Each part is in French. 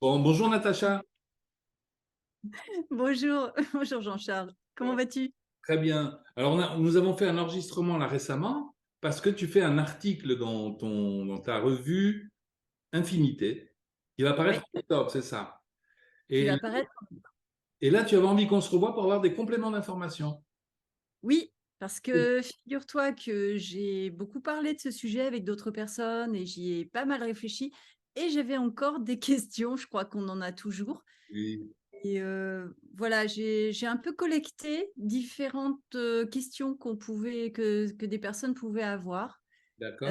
Bon, bonjour Natacha. Bonjour, bonjour Jean-Charles. Comment vas-tu? Très bien. Alors, nous avons fait un enregistrement là récemment parce que tu fais un article dans ta revue Infinité qui va paraître Oui, en octobre, c'est ça. qui Et, va paraître. et là, tu avais envie qu'on se revoie pour avoir des compléments d'information. Oui, parce que figure-toi que j'ai beaucoup parlé de ce sujet avec d'autres personnes et j'y ai pas mal réfléchi. Et j'avais encore des questions, je crois qu'on en a toujours. Oui, Et voilà, j'ai un peu collecté différentes questions que des personnes pouvaient avoir. d'accord.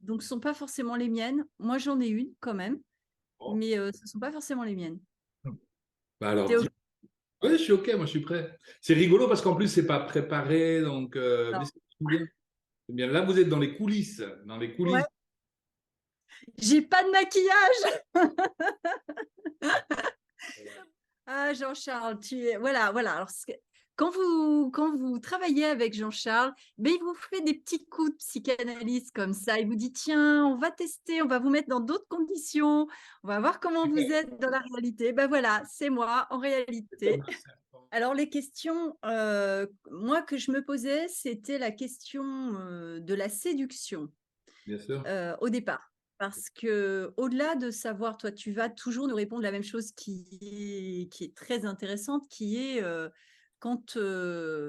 Donc, ce ne sont pas forcément les miennes. Moi, j'en ai une quand même, Bon. mais ce ne sont pas forcément les miennes. Bah alors, T'es OK? oui, je suis OK, moi je suis prêt. C'est rigolo parce qu'en plus, c'est pas préparé, donc mais c'est bien. C'est bien. Là, vous êtes dans les coulisses, dans les Ouais. coulisses. J'ai pas de maquillage. Ah, Jean-Charles, voilà, voilà. Alors, quand vous travaillez avec Jean-Charles, ben, il vous fait des petits coups de psychanalyse comme ça. Il vous dit, tiens, on va tester, on va vous mettre dans d'autres conditions, on va voir comment vous êtes dans la réalité. Ben voilà, c'est moi en réalité. Alors, les questions, moi, que je me posais, c'était la question de la séduction. Bien sûr. Au départ. Parce que au-delà de savoir, toi, tu vas toujours nous répondre la même chose qui est très intéressante, qui est quand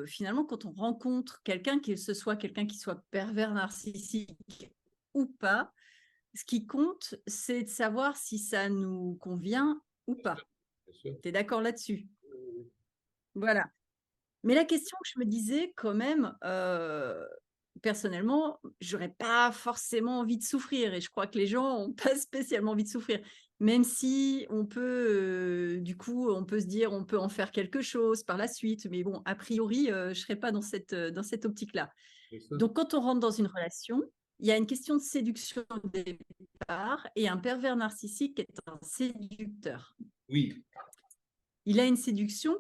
finalement, quand on rencontre quelqu'un, que ce soit quelqu'un qui soit pervers narcissique ou pas, ce qui compte, c'est de savoir si ça nous convient ou pas. Bien sûr. Tu es d'accord là-dessus? Voilà. Mais la question que je me disais quand même, personnellement, j'aurais pas forcément envie de souffrir et je crois que les gens ont pas spécialement envie de souffrir. Même si on peut, du coup, on peut se dire: «On peut en faire quelque chose par la suite», mais bon, a priori, je serais pas dans cette optique-là. Bien sûr. Donc quand on rentre dans une relation, il y a une question de séduction au départ et un pervers narcissique est un séducteur. Oui, Il a une séduction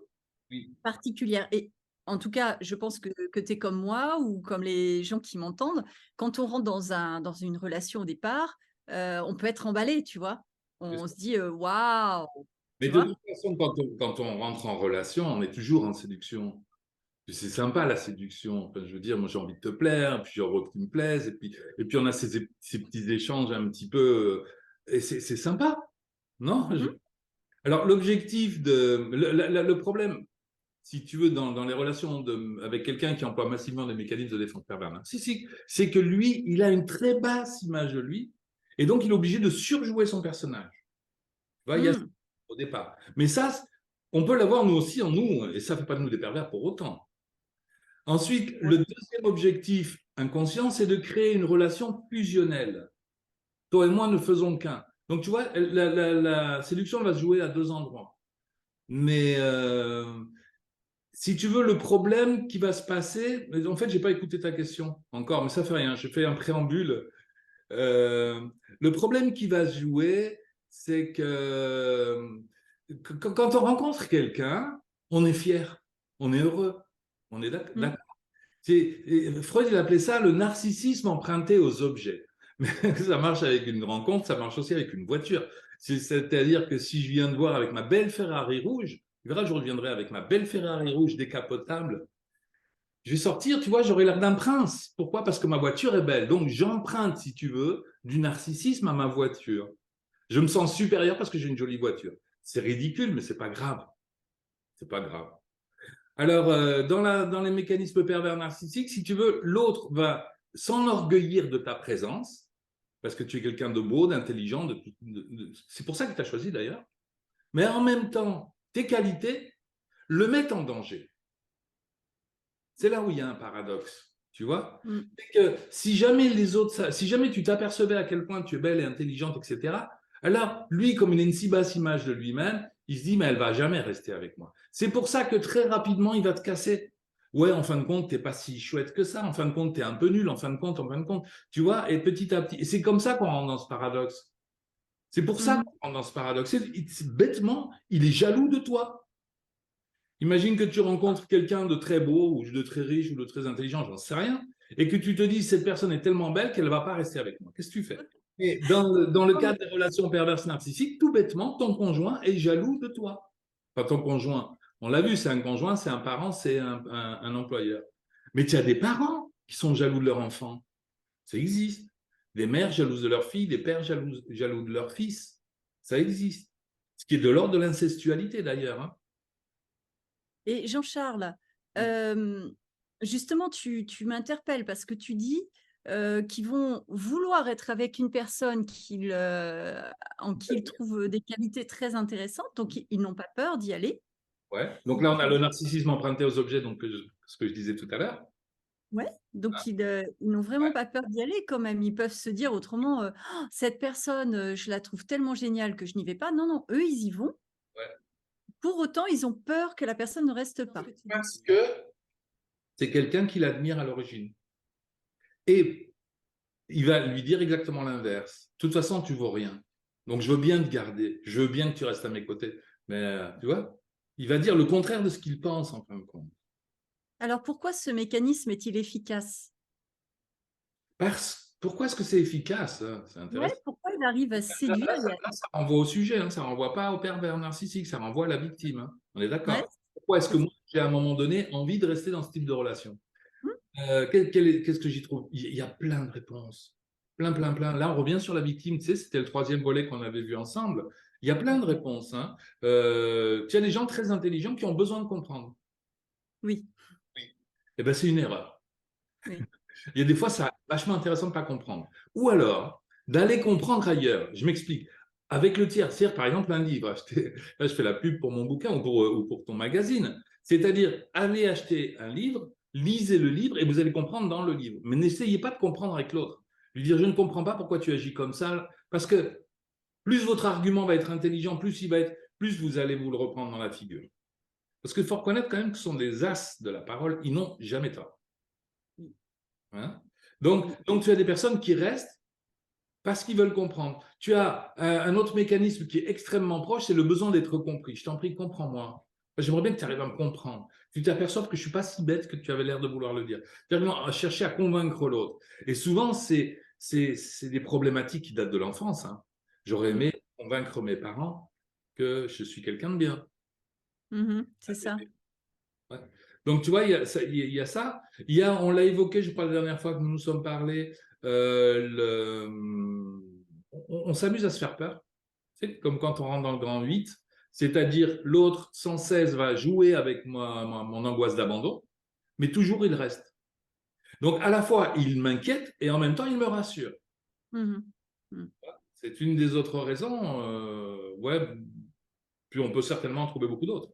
oui. particulière et en tout cas, je pense que tu es comme moi ou comme les gens qui m'entendent, quand on rentre dans une relation au départ, on peut être emballé, tu vois? Bien On se sûr. dit: «Waouh!» Mais tu de vois? toute façon, quand on rentre en relation, on est toujours en séduction. C'est sympa la séduction. Enfin, je veux dire, moi j'ai envie de te plaire, puis j'ai envie que tu me plaises, et puis on a ces petits échanges un petit peu, et c'est sympa, non? Mmh. Alors l'objectif le problème, si tu veux, dans les relations avec quelqu'un qui emploie massivement des mécanismes de défense pervers narcissique, c'est que lui, il a une très basse image de lui, et donc il est obligé de surjouer son personnage. Tu vois, il y a ça Mmh. au départ. Mais ça, on peut l'avoir nous aussi en nous, et ça ne fait pas de nous des pervers pour autant. Ensuite, Ouais. le deuxième objectif inconscient, c'est de créer une relation fusionnelle. Toi et moi ne faisons qu'un. Donc, tu vois, la séduction va se jouer à deux endroits. Mais si tu veux, le problème qui va se passer, en fait, j'ai pas écouté ta question encore, mais ça fait rien. Je fais un préambule. Euh, le problème qui va se jouer, c'est que quand on rencontre quelqu'un, on est fier, on est heureux, on est Mmh. d'accord. Freud, il appelait ça le narcissisme emprunté aux objets. Mais ça marche avec une rencontre, ça marche aussi avec une voiture. C'est-à-dire que si je viens de voir avec ma belle Ferrari rouge, tu verras, je reviendrai avec ma belle Ferrari rouge décapotable. Je vais sortir, tu vois, j'aurai l'air d'un prince. Pourquoi? Parce que ma voiture est belle. Donc j'emprunte, si tu veux, du narcissisme à ma voiture. Je me sens supérieur parce que j'ai une jolie voiture. C'est ridicule, mais c'est pas grave. C'est pas grave. Alors, dans les mécanismes pervers narcissiques, si tu veux, l'autre va s'enorgueillir de ta présence, parce que tu es quelqu'un de beau, d'intelligent, c'est pour ça que tu as choisi d'ailleurs, mais en même temps, tes qualités le mettent en danger. C'est là où il y a un paradoxe, tu vois. Mmh. C'est que si jamais les autres, si jamais tu t'apercevais à quel point tu es belle et intelligente, etc., alors lui, comme il a une si basse image de lui-même, il se dit, mais elle va jamais rester avec moi. C'est pour ça que très rapidement, il va te casser. Ouais, en fin de compte, t'es pas si chouette que ça. En fin de compte, t'es un peu nul. En fin de compte, tu vois. Et petit à petit, et c'est comme ça qu'on rentre dans ce paradoxe. C'est pour ça Mmh. qu'on rentre dans ce paradoxe. Bêtement, il est jaloux de toi. Imagine que tu rencontres quelqu'un de très beau, ou de très riche, ou de très intelligent, j'en sais rien, et que tu te dis, cette personne est tellement belle qu'elle ne va pas rester avec moi. Qu'est-ce que tu fais? Et dans le cadre des relations perverses narcissiques, tout bêtement, ton conjoint est jaloux de toi. Enfin, ton conjoint, on l'a vu, c'est un conjoint, c'est un parent, c'est un employeur. Mais tu as des parents qui sont jaloux de leur enfant. Ça existe. Des mères jalouses de leur fille, des pères jaloux de leur fils. Ça existe. Ce qui est de l'ordre de l'incestualité d'ailleurs. Hein. Et Jean-Charles, justement, tu m'interpelles parce que tu dis qu'ils vont vouloir être avec une personne en qui ils trouvent des qualités très intéressantes, donc ils n'ont pas peur d'y aller. Ouais. Donc là, on a le narcissisme emprunté aux objets, donc ce que je disais tout à l'heure. Ouais, donc ils n'ont vraiment pas peur d'y aller quand même. Ils peuvent se dire autrement, «Oh, cette personne, je la trouve tellement géniale que je n'y vais pas. Non, non, eux, ils y vont. Ouais. Pour autant, ils ont peur que la personne ne reste pas. Parce que c'est quelqu'un qui l'admire à l'origine. Et il va lui dire exactement l'inverse. De toute façon, tu vaux rien. Donc, je veux bien te garder. Je veux bien que tu restes à mes côtés. Mais, tu vois, il va dire le contraire de ce qu'il pense, en fin de compte. Alors pourquoi ce mécanisme est-il efficace? Pourquoi est-ce que c'est efficace? C'est Ouais, intéressant. pourquoi il arrive à séduire Ça renvoie au sujet, hein, ça ne renvoie pas au pervers narcissique, ça renvoie à la victime. Hein. On est ouais, d'accord. Pourquoi est-ce que c'est moi, j'ai à un moment donné envie de rester dans ce type de relation? mmh, Qu'est-ce que j'y trouve? Il y a plein de réponses. Plein, plein, plein. Là, on revient sur la victime. Tu sais, c'était le troisième volet qu'on avait vu ensemble. Il y a plein de réponses. Hein. Tu as des gens très intelligents qui ont besoin de comprendre. oui, Eh ben, c'est une erreur. oui. Il y a des fois, c'est vachement intéressant de ne pas comprendre. Ou alors, d'aller comprendre ailleurs. Je m'explique. Avec le tiers, c'est-à-dire par exemple un livre. Là, je fais la pub pour mon bouquin ou pour ton magazine. C'est-à-dire, allez acheter un livre, lisez le livre et vous allez comprendre dans le livre. Mais n'essayez pas de comprendre avec l'autre. Lui dire, je ne comprends pas pourquoi tu agis comme ça. Parce que plus votre argument va être intelligent, plus vous allez vous le reprendre dans la figure. Parce qu'il faut reconnaître quand même que ce sont des as de la parole. Ils n'ont jamais tort. Hein. Donc, tu as des personnes qui restent parce qu'ils veulent comprendre. Tu as un autre mécanisme qui est extrêmement proche, c'est le besoin d'être compris. Je t'en prie, comprends-moi. J'aimerais bien que tu arrives à me comprendre. Tu t'aperçois que je ne suis pas si bête que tu avais l'air de vouloir le dire. À chercher à convaincre l'autre. Et souvent, c'est des problématiques qui datent de l'enfance. Hein. J'aurais aimé convaincre mes parents que je suis quelqu'un de bien. C'est ça. Ouais. Donc, tu vois, il y a ça. On l'a évoqué, je crois, la dernière fois que nous nous sommes parlé, on s'amuse à se faire peur. C'est comme quand on rentre dans le grand 8, c'est-à-dire l'autre sans cesse va jouer avec mon angoisse d'abandon, mais toujours il reste. Donc, à la fois, il m'inquiète et en même temps, il me rassure. Mmh mmh. C'est une des autres raisons. Ouais, puis on peut certainement en trouver beaucoup d'autres.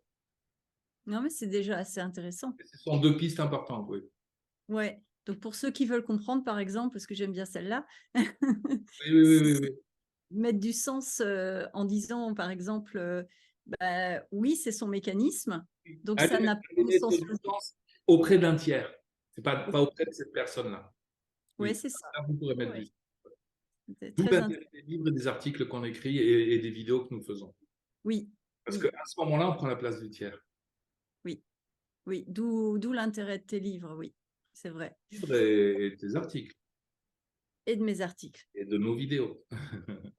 Non, mais c'est déjà assez intéressant. Et ce sont deux pistes importantes, oui. Ouais, donc pour ceux qui veulent comprendre, par exemple, parce que j'aime bien celle-là, Oui, oui, oui, oui, oui. mettre du sens, en disant, par exemple, bah, oui, c'est son mécanisme, donc ça Allez n'a pas de mettre sens du logique. sens auprès d'un tiers. C'est pas auprès de cette personne-là. Ouais, Oui, c'est ça. là, vous pourrez mettre Ouais, du. c'est D'où très int l'intérêt des livres et des articles qu'on écrit et des vidéos que nous faisons. oui, Parce oui, qu'à ce moment-là, on prend la place du tiers. oui, oui, d'où l'intérêt de tes livres, oui, c'est vrai, Livres et des articles et de mes articles. et de nos vidéos.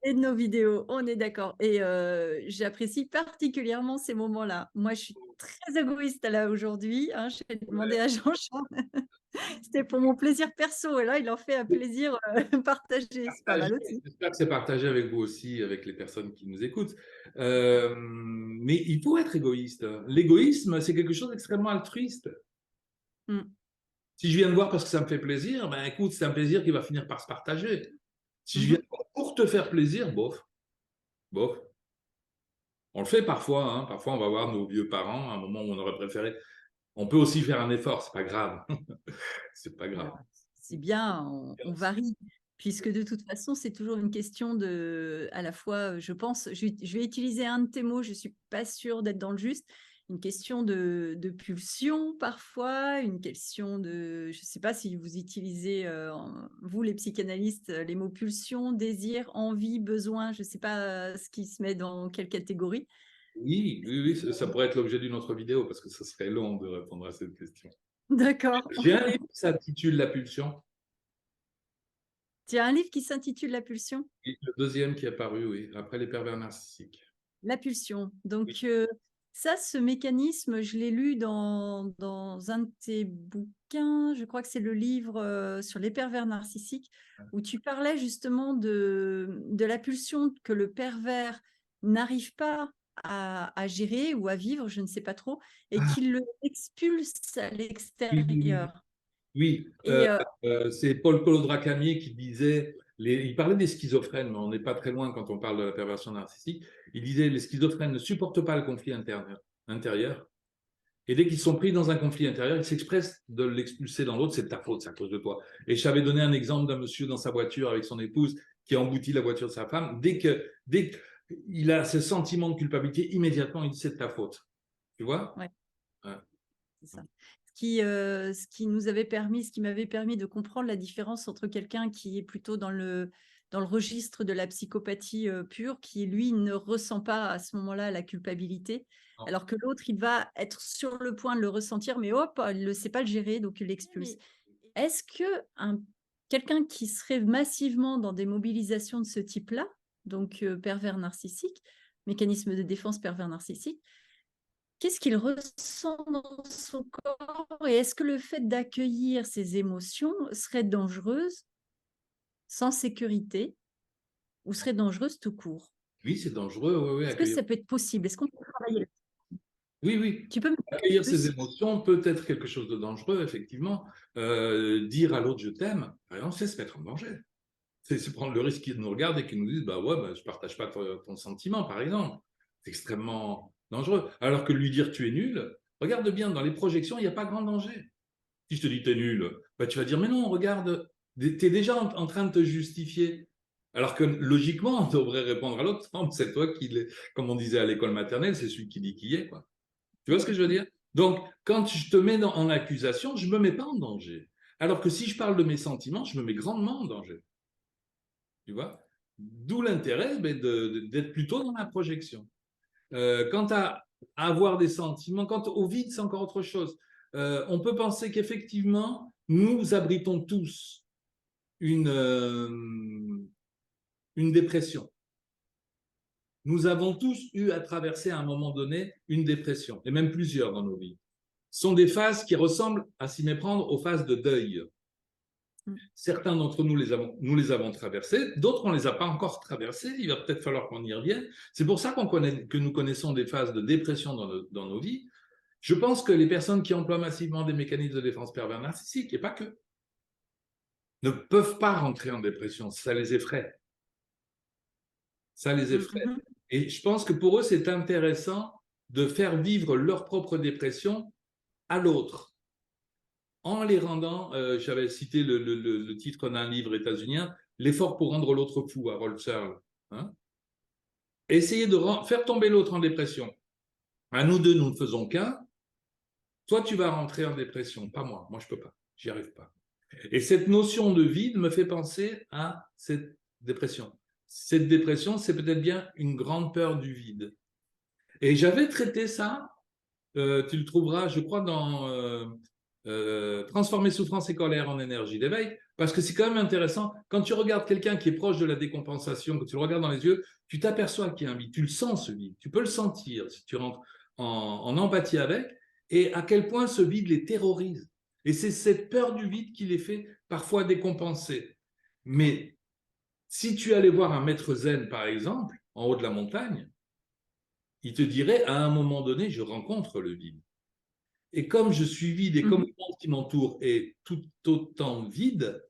Et de nos vidéos, on est d'accord. Et j'apprécie particulièrement ces moments-là. Moi, je suis très égoïste là aujourd'hui, hein. J'ai demandé à Jean-Charles, c'était pour mon plaisir perso et là, il en fait un plaisir partagé. C'est pas mal aussi. J'espère que c'est partagé avec vous aussi, avec les personnes qui nous écoutent. Mais il faut être égoïste. L'égoïsme, c'est quelque chose d'extrêmement altruiste. Mmh. Si je viens de voir parce que ça me fait plaisir, ben écoute, c'est un plaisir qui va finir par se partager. Si je Mmh. viens pour te faire plaisir, bof, bof. On le fait parfois, hein. Parfois on va voir nos vieux parents à un moment où on aurait préféré. On peut aussi faire un effort, c'est pas grave. C'est pas grave. Voilà. C'est bien, on varie, puisque de toute façon, c'est toujours une question de à la fois, je pense, je vais utiliser un de tes mots, je suis pas sûre d'être dans le juste, une question de pulsion parfois, une question de je sais pas si vous utilisez, vous les psychanalystes, les mots pulsion, désir, envie, besoin, je sais pas, ce qui se met dans quelle catégorie? Oui, oui, oui, ça pourrait être l'objet d'une autre vidéo parce que ça serait long de répondre à cette question. D'accord. J'ai un livre qui s'intitule La pulsion. Tu as un livre qui s'intitule La pulsion? Et le deuxième qui est apparu, oui, après les pervers narcissiques. La pulsion. Oui. Donc, ça, ce mécanisme, je l'ai lu dans un de tes bouquins. Je crois que c'est le livre sur les pervers narcissiques, où tu parlais justement de la pulsion que le pervers n'arrive pas à gérer ou à vivre, je ne sais pas trop, et Ah, qu'il le expulse à oui, oui, oui. l'extérieur. Oui, Et c'est Paul Colodracamier qui disait, il parlait des schizophrènes, mais on n'est pas très loin quand on parle de la perversion narcissique. Il disait les schizophrènes ne supportent pas le conflit intérieur, et dès qu'ils sont pris dans un conflit intérieur, ils s'expressent de l'expulser dans l'autre, c'est de ta faute, c'est à cause de toi. Et j'avais donné un exemple d'un monsieur dans sa voiture avec son épouse qui a embouti la voiture de sa femme. Dès qu'il a ce sentiment de culpabilité, immédiatement, il dit c'est de ta faute. Tu vois? ouais. Ouais. C'est ça. Ce qui m'avait permis de comprendre la différence entre quelqu'un qui est plutôt dans le registre de la psychopathie pure, qui lui ne ressent pas à ce moment-là la culpabilité, Non. alors que l'autre, il va être sur le point de le ressentir, mais hop, il ne sait pas le gérer, donc il l'expulse. Est-ce que quelqu'un qui serait massivement dans des mobilisations de ce type-là, donc pervers narcissique, mécanisme de défense pervers narcissique, qu'est-ce qu'il ressent dans son corps? Et est-ce que le fait d'accueillir ces émotions serait dangereuse, sans sécurité, ou serait dangereuse tout court? Oui, c'est dangereux, oui, oui, Est-ce que accueillir. ça peut être possible? Est-ce qu'on peut travailler là? Oui, oui. Tu peux me dire Accueillir ses plus? émotions peut être quelque chose de dangereux, effectivement. Dire à l'autre je t'aime, par exemple, c'est se mettre en danger. C'est prendre le risque qu'ils nous regardent et qu'ils nous disent bah ouais, bah, je partage pas ton sentiment, par exemple. C'est extrêmement dangereux. Alors que lui dire tu es nul, regarde bien, dans les projections, il n'y a pas grand danger. Si je te dis t'es nul, bah, tu vas dire mais non, regarde, t'es déjà en train de te justifier. Alors que logiquement, on devrait répondre à l'autre, non, c'est toi qui l'es. Comme on disait à l'école maternelle, c'est celui qui dit qui est, quoi. Tu vois ce que je veux dire? Donc, quand je te mets en accusation, je ne me mets pas en danger. Alors que si je parle de mes sentiments, je me mets grandement en danger. Tu vois? D'où l'intérêt d'être plutôt dans la projection. Quant à avoir des sentiments, quant au vide, c'est encore autre chose. On peut penser qu'effectivement, nous abritons tous une, euh, une dépression. Nous avons tous eu à traverser à un moment donné une dépression, et même plusieurs dans nos vies. Ce sont des phases qui ressemblent, à s'y méprendre, aux phases de deuil. Mm. Certains d'entre nous les avons traversés, d'autres on ne les a pas encore traversés, il va peut-être falloir qu'on y revienne. C'est pour ça que nous connaissons des phases de dépression dans nos vies. Je pense que les personnes qui emploient massivement des mécanismes de défense pervers narcissiques, et pas que, ne peuvent pas rentrer en dépression, ça les effraie. Ça les effraie. Mhm. Et je pense que pour eux, c'est intéressant de faire vivre leur propre dépression à l'autre, en les rendant, j'avais cité le titre d'un livre états-unien, L'effort pour rendre l'autre fou, à Rolf Searle. Hein. Essayer de faire tomber l'autre en dépression. À nous deux, nous ne faisons qu'un. Toi, tu vas rentrer en dépression, pas moi. Moi, je peux pas. J'y arrive pas. Et cette notion de vide me fait penser à cette dépression. Cette dépression, c'est peut-être bien une grande peur du vide. Et j'avais traité ça, tu le trouveras, je crois, dans Transformer souffrance et colère en énergie d'éveil, parce que c'est quand même intéressant. Quand tu regardes quelqu'un qui est proche de la décompensation, que tu le regardes dans les yeux, tu t'aperçois qu'il y a un vide, tu le sens ce vide, tu peux le sentir si tu rentres en empathie avec, et à quel point ce vide les terrorise. Et c'est cette peur du vide qui les fait parfois décompenser. Mais si tu allais voir un maître zen, par exemple, en haut de la montagne, il te dirait, à un moment donné, je rencontre le vide. Et comme je suis vide et comme Mhm. le monde qui m'entoure est tout autant vide,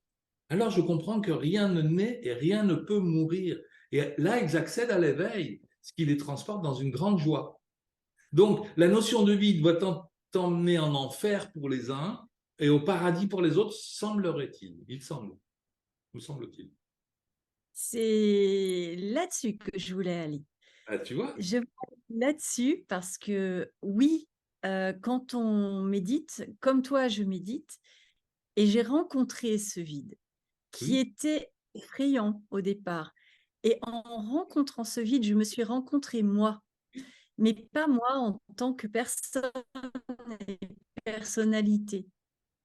alors je comprends que rien ne naît et rien ne peut mourir. Et là, ils accèdent à l'éveil, ce qui les transporte dans une grande joie. Donc, la notion de vide doit t'emmener en enfer pour les uns et au paradis pour les autres, semblerait-il. Il semble, me semble-t-il. C'est là-dessus que je voulais aller. Ah, tu vois? Je voulais aller là-dessus parce que oui, quand on médite, comme toi, je médite, et j'ai rencontré ce vide qui Oui, était effrayant au départ. Et en rencontrant ce vide, je me suis rencontrée moi, mais pas moi en tant que personne et personnalité.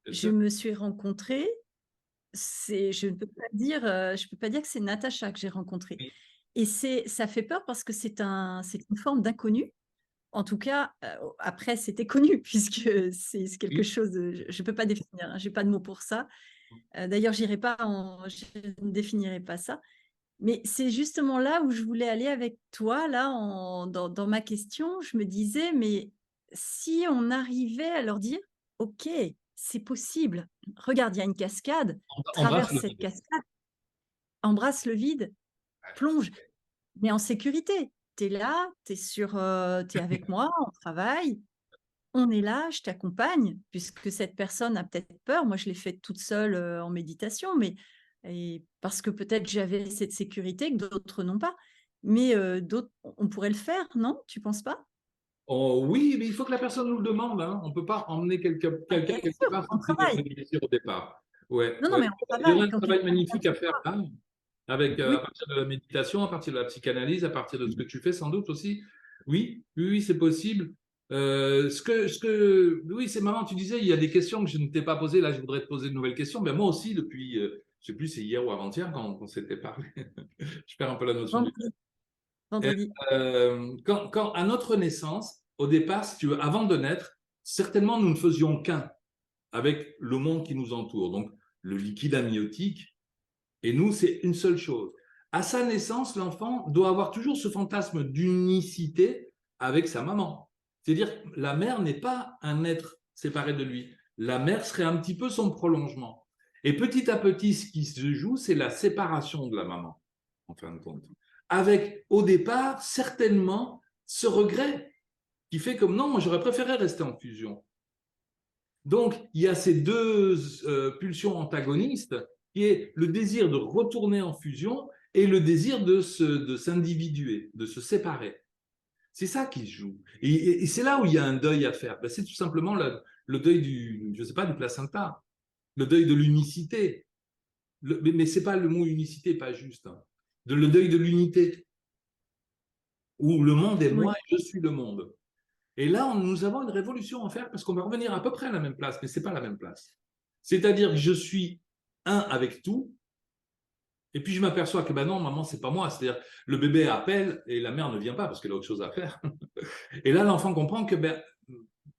bien Je sûr. me suis rencontrée je ne peux pas dire, je peux pas dire que c'est Natacha que j'ai rencontrée et ça fait peur parce que c'est une forme d'inconnu. En tout cas, après c'était connu puisque c'est quelque Oui. chose de je peux pas définir, hein, j'ai pas de mots pour ça. D'ailleurs, je ne définirai pas ça. Mais c'est justement là où je voulais aller avec toi, là, dans ma question. Je me disais, mais si on arrivait à leur dire, OK, c'est possible. Regarde, il y a une cascade, Embrasse traverse le cette vide. cascade, embrasse le vide, plonge, mais en sécurité. Tu es là, tu es avec moi, on travaille, on est là, je t'accompagne, puisque cette personne a peut-être peur. Moi, je l'ai faite toute seule, en méditation, mais parce que peut-être j'avais cette sécurité que d'autres n'ont pas. Mais, d'autres on pourrait le faire, non? Tu penses pas? Oh, oui, mais il faut que la personne nous le demande, hein. On ne peut pas emmener Ah quelqu'un bien quelque sûr, part on sans qu'il ait travaille. réfléchir au départ. Ouais, Non, non, ouais. mais on Il y aura travaille un quand travail quelqu'un vient magnifique te à faire voir. là, avec, à Oui, partir de la méditation, à partir de la psychanalyse, à partir de ce que tu fais sans doute aussi. Oui, oui, oui, c'est possible. Oui, c'est marrant, tu disais, il y a des questions que je ne t'ai pas posées, là je voudrais te poser de nouvelles questions. Ben, moi aussi, depuis, je sais plus, c'est hier ou avant-hier quand on s'était parlé. Je perds un peu la notion du temps. vendredi, vendredi. À notre naissance, au départ, si tu veux, avant de naître, certainement nous ne faisions qu'un avec le monde qui nous entoure. Donc, le liquide amniotique, et nous, c'est une seule chose. À sa naissance, l'enfant doit avoir toujours ce fantasme d'unicité avec sa maman. C'est-à-dire, la mère n'est pas un être séparé de lui. La mère serait un petit peu son prolongement. Et petit à petit, ce qui se joue, c'est la séparation de la maman, en fin de compte. Avec, au départ, certainement, ce regret qui fait comme non, moi j'aurais préféré rester en fusion. Donc, il y a ces deux pulsions antagonistes, qui est le désir de retourner en fusion et le désir de s'individuer, de se séparer. C'est ça qui se joue. Et c'est là où il y a un deuil à faire. Ben, c'est tout simplement le deuil du, je sais pas, du placenta, le deuil de l'unicité. Mais c'est pas le mot unicité, pas juste. Hein. Le deuil de l'unité, où le monde est Oui. moi et je suis le monde. Et là, nous avons une révolution à faire parce qu'on va revenir à peu près à la même place, mais ce n'est pas la même place. C'est-à-dire que je suis un avec tout, et puis je m'aperçois que ben non, maman, c'est pas moi. C'est-à-dire le bébé appelle et la mère ne vient pas parce qu'elle a autre chose à faire. Et là, l'enfant comprend que ben,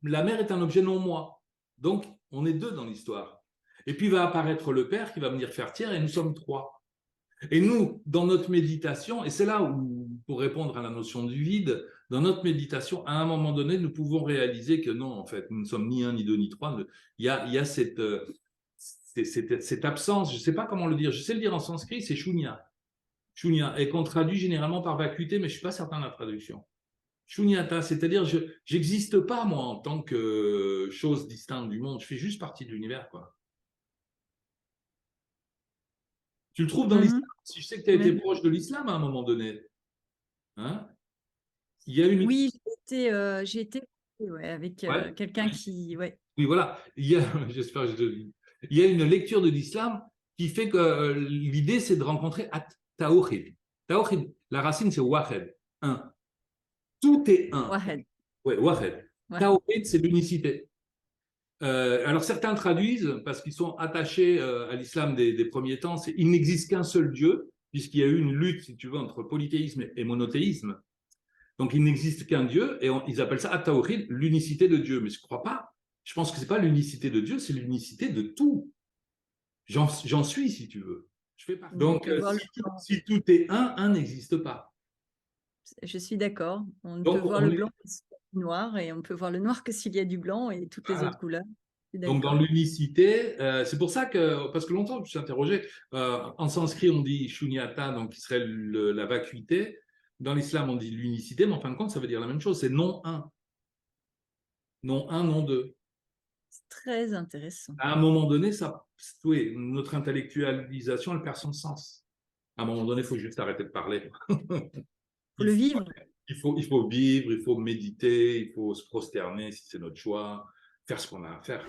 la mère est un objet non moi. Donc, on est deux dans l'histoire. Et puis va apparaître le père qui va venir faire tiers et nous sommes trois. Et nous, dans notre méditation, et c'est là où, pour répondre à la notion du vide, dans notre méditation, à un moment donné, nous pouvons réaliser que non, en fait, nous ne sommes ni un, ni deux, ni trois. Il y a cette absence, je ne sais pas comment le dire, je sais le dire en sanskrit, c'est shunya. Shunya, et qu'on traduit généralement par vacuité, mais je ne suis pas certain de la traduction. Shunyata, c'est-à-dire je n'existe pas, moi, en tant que chose distincte du monde, je fais juste partie de l'univers, quoi. Tu le trouves dans Mmh. l'islam, si je sais que tu as été Oui. proche de l'islam à un moment donné. Hein. Il y a une. Oui, j'ai été ouais, avec, Ouais, quelqu'un qui ouais. oui, voilà. J'espère que je devine. Il y a une lecture de l'islam qui fait que l'idée, c'est de rencontrer Tawhid. Tawhid, la racine, c'est Wahed, un. Tout est un. Wahed, Ouais, Wahed. ouais. Tawhid, c'est l'unicité. Alors certains traduisent, parce qu'ils sont attachés à l'islam des premiers temps, il n'existe qu'un seul Dieu, puisqu'il y a eu une lutte, si tu veux, entre polythéisme et monothéisme. Donc, il n'existe qu'un Dieu et ils appellent ça At-Tawhid, l'unicité de Dieu. Mais je ne crois pas. Je pense que ce n'est pas l'unicité de Dieu, c'est l'unicité de tout. J'en suis, si tu veux. Je fais pas. Mais on Donc, peut voir le blanc. si tout est un n'existe pas. Je suis d'accord. On ne peut Donc, voir on le est. blanc que s'il y a du noir et on peut voir le noir que s'il y a du blanc et toutes les autres Voilà. couleurs. Je suis Donc, dans d'accord. l'unicité, c'est pour ça que, parce que longtemps, je me suis interrogé, en sanskrit, on dit shunyata, donc qui serait la vacuité. Dans l'islam, on dit l'unicité, mais en fin de compte, ça veut dire la même chose. C'est non un. Non un, non deux. C'est très intéressant. À un moment donné, oui, notre intellectualisation, elle perd son sens. À un moment donné, il faut juste arrêter de parler. Faut Il le faut, vivre. il faut vivre, il faut méditer, il faut se prosterner si c'est notre choix, faire ce qu'on a à faire.